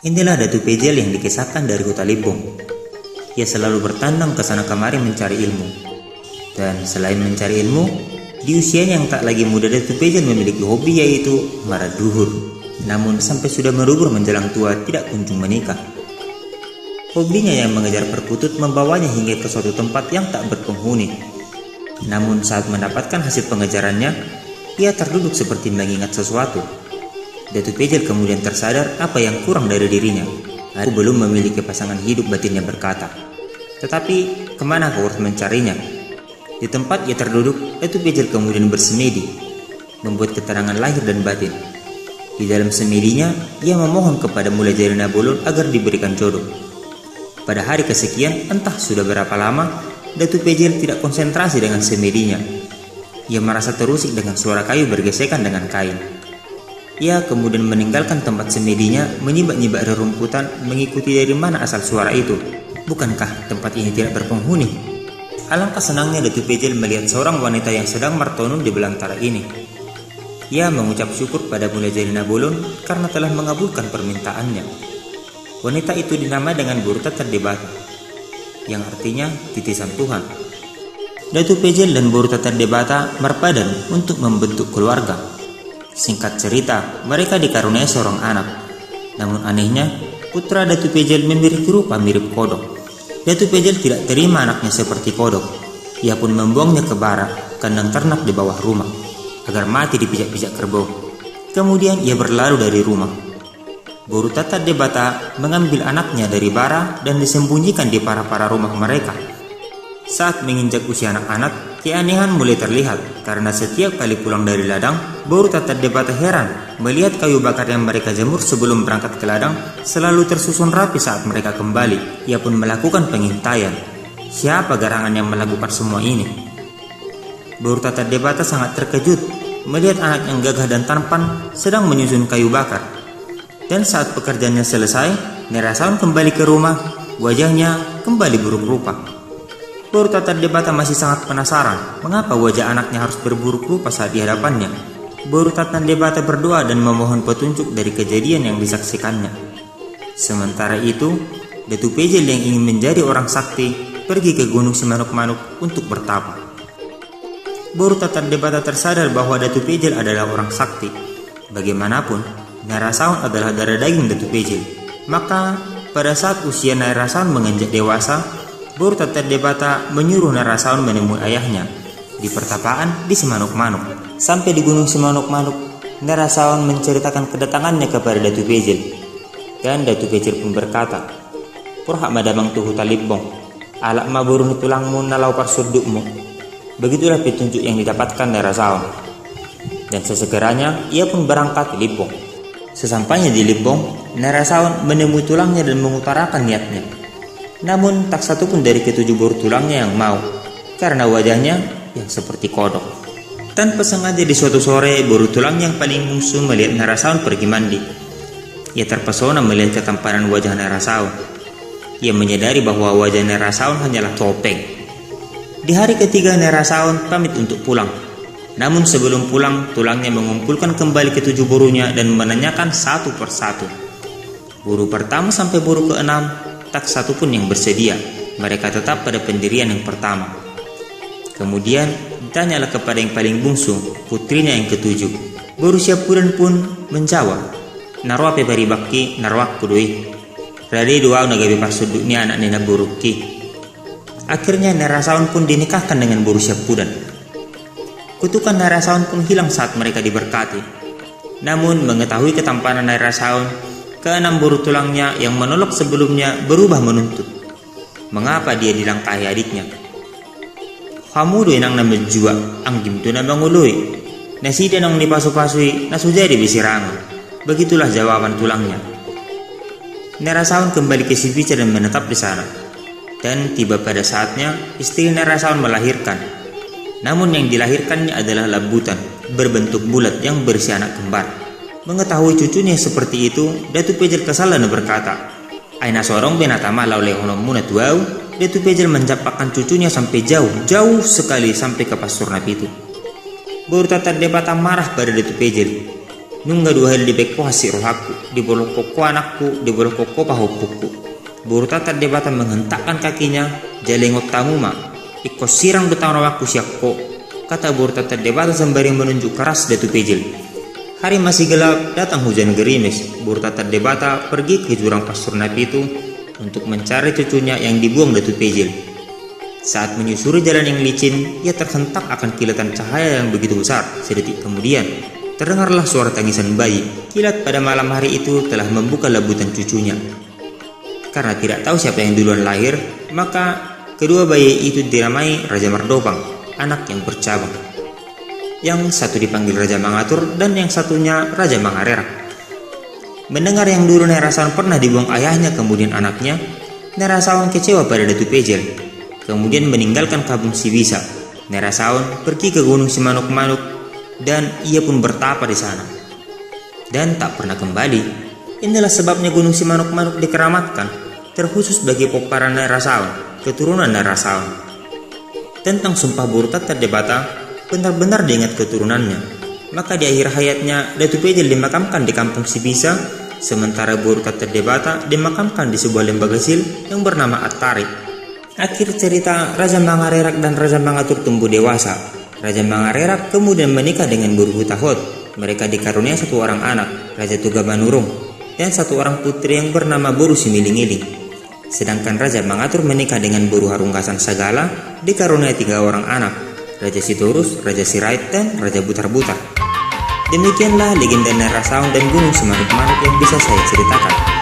Inilah Datu Pejel yang dikisahkan dari Huta Limbong. Ia selalu bertandang ke sana kemari mencari ilmu. Dan selain mencari ilmu, di usianya yang tak lagi muda, Datu Pejel memiliki hobi yaitu maraduhur. Namun sampai sudah merubur menjelang tua tidak kunjung menikah. Hobinya yang mengejar perkutut membawanya hingga ke suatu tempat yang tak berpenghuni. Namun saat mendapatkan hasil pengejarannya, ia terduduk seperti mengingat sesuatu. Datu Pejel kemudian tersadar apa yang kurang dari dirinya. Aku belum memiliki pasangan hidup, batinnya berkata. Tetapi kemana kau harus mencarinya? Di tempat ia terduduk, Datu Pejel kemudian bersemedi, membuat keterangan lahir dan batin. Di dalam semedinya, ia memohon kepada Mulai Jari Nabolon agar diberikan jodoh. Pada hari kesekian, entah sudah berapa lama, Datu Pejel tidak konsentrasi dengan semedinya. Ia merasa terusik dengan suara kayu bergesekan dengan kain. Ia kemudian meninggalkan tempat semedinya, menyibak-nyibak rerumputan, mengikuti dari mana asal suara itu. Bukankah tempat ini tidak berpenghuni? Alangkah senangnya Datu Pejel melihat seorang wanita yang sedang martonun di belantara ini. Ia mengucap syukur pada Mulai Jari Nabolon karena telah mengabulkan permintaannya. Wanita itu dinamai dengan Borutattar Debata, yang artinya titisan Tuhan. Datu Pejel dan Borutattar Debata berpadan untuk membentuk keluarga. Singkat cerita, mereka dikaruniai seorang anak. Namun anehnya, putra Datu Pejel memiliki rupa mirip kodok. Datu Pejel tidak terima anaknya seperti kodok. Ia pun membuangnya ke barak, kandang ternak di bawah rumah, agar mati dipijak-pijak kerbau. Kemudian ia berlalu dari rumah. Borutattar Debata mengambil anaknya dari bara dan disembunyikan di para-para rumah mereka. Saat menginjak usia anak-anak, keanehan mulai terlihat karena setiap kali pulang dari ladang, Borutattar Debata heran melihat kayu bakar yang mereka jemur sebelum berangkat ke ladang selalu tersusun rapi saat mereka kembali. Ia pun melakukan pengintaian. Siapa garangan yang melakukan semua ini? Borutattar Debata sangat terkejut melihat anak yang gagah dan tampan sedang menyusun kayu bakar. Dan saat pekerjaannya selesai, Nerasaun kembali ke rumah, wajahnya kembali buruk rupa. Borutattar Debata masih sangat penasaran mengapa wajah anaknya harus berburuk rupa saat di hadapannya. Borutattar Debata berdoa dan memohon petunjuk dari kejadian yang disaksikannya. Sementara itu, Datu Pejel yang ingin menjadi orang sakti pergi ke Gunung Simanuk-Manuk untuk bertapa. Borutattar Debata tersadar bahwa Datu Pejel adalah orang sakti. Bagaimanapun, Nerasaun adalah darah daging Datu Pejel. Maka pada saat usia Nerasaun menginjak dewasa, Borutattar Debata menyuruh Nerasaun menemui ayahnya di pertapaan di Simanuk-Manuk. Sampai di Gunung Simanuk-Manuk, Nerasaun menceritakan kedatangannya kepada Datu Pejel. Dan Datu Pejel pun berkata, "Purhak madamang tu Huta Limbong, alak maburun tulangmu nalau parsudukmu." Begitulah petunjuk yang didapatkan Nerasaun. Dan sesegeranya ia pun berangkat ke Limbong. Sesampainya di Limbong, Nerasaun menemui tulangnya dan mengutarakan niatnya. Namun tak satu pun dari ketujuh boru tulangnya yang mau, karena wajahnya yang seperti kodok. Tanpa sengaja di suatu sore, boru tulang yang paling bungsu melihat Nerasaun pergi mandi. Ia terpesona melihat ketampanan wajah Nerasaun. Ia menyadari bahwa wajah Nerasaun hanyalah topeng. Di hari ketiga, Nerasaun pamit untuk pulang. Namun sebelum pulang, tulangnya mengumpulkan kembali ketujuh borunya dan menanyakan satu persatu. Boru pertama sampai boru keenam, tak satu pun yang bersedia. Mereka tetap pada pendirian yang pertama. Kemudian ditanyalah kepada yang paling bungsu, putrinya yang ketujuh. Boru Siapudan pun menjawab, "Narwa pe bari bakki narwak kudui. Rade dua nagabe parsuduknya anak nena burukki." Akhirnya Nerasaun pun dinikahkan dengan Boru Siapudan. Kutukan Nerasaun pun hilang saat mereka diberkati. Namun mengetahui ketampanan Nerasaun, keenam boru tulangnya yang menolak sebelumnya berubah menuntut. Mengapa dia dilangkahi adiknya? "Kamu doy nang namejua, anggim tu nabangului. Nasi denong dipasu-pasui, nasu jadi bisirangan." Begitulah jawaban tulangnya. Nerasaun kembali ke Sivica dan menetap di sana. Dan tiba pada saatnya istri Nerasaun melahirkan. Namun yang dilahirkannya adalah labutan berbentuk bulat yang berisi anak kembar. Mengetahui cucunya seperti itu, Datu Pejel kesal dan berkata, "Aina sorong benatama lau lehonom munat wau." Datu Pejel menjapakkan cucunya sampai jauh sekali sampai ke pastur napi itu. Borutattar Debata marah pada Datu Pejel. Nungga dua hal di bekko hasi rohaku, di bolok koko anakku, di bolok koko pahopukku. Buru tatat debata menghentakkan kakinya, jalengot tamuma, ikut sirang betang rawaku siakko, kata buru tatat debata sembari menunjuk keras Datu Pejil. Hari masih gelap, datang hujan gerimis. Buru tatat debata pergi ke jurang pastur napi itu untuk mencari cucunya yang dibuang Datu Pejil. Saat menyusuri jalan yang licin, ia terhentak akan kilatan cahaya yang begitu besar. Sedetik kemudian, terdengarlah suara tangisan bayi. Kilat pada malam hari itu telah membuka labutan cucunya. Karena tidak tahu siapa yang duluan lahir, maka kedua bayi itu dinamai Raja Mardopang, anak yang bercabang. Yang satu dipanggil Raja Mangatur dan yang satunya Raja Mangarerak. Mendengar yang dulu Nyai Rasaun pernah dibuang ayahnya kemudian anaknya, Nyai Rasaun kecewa pada Datu Pejil. Kemudian meninggalkan kampung Sibisa. Nyai Rasaun pergi ke Gunung Simanuk-Manuk dan ia pun bertapa di sana. Dan tak pernah kembali. Inilah sebabnya Gunung Simanuk-Manuk dikeramatkan, terkhusus bagi para Nyai Rasaun, keturunan Nyai Rasaun. Tentang sumpah buru tatat debata, benar-benar diingat keturunannya. Maka di akhir hayatnya, Datu Pejil dimakamkan di kampung Sibisa, sementara buru tatat debata dimakamkan di sebuah lembaga sil yang bernama At-Tarik. Akhir cerita, Raja Mangarerak dan Raja Mangatur tumbuh dewasa. Raja Mangarerak kemudian menikah dengan Buru Hutahot. Mereka dikaruniai satu orang anak, Raja Tugabanurung, dan satu orang putri yang bernama Buru Similing-iling. Sedangkan Raja Mangatur menikah dengan Buru Harunggasan Sagala, dikaruniai 3 orang anak, Raja Sitorus, Raja Sirait, dan Raja Butar-Butar. Demikianlah legenda Nyai Rasaun dan Gunung Simanuk-Manuk yang bisa saya ceritakan.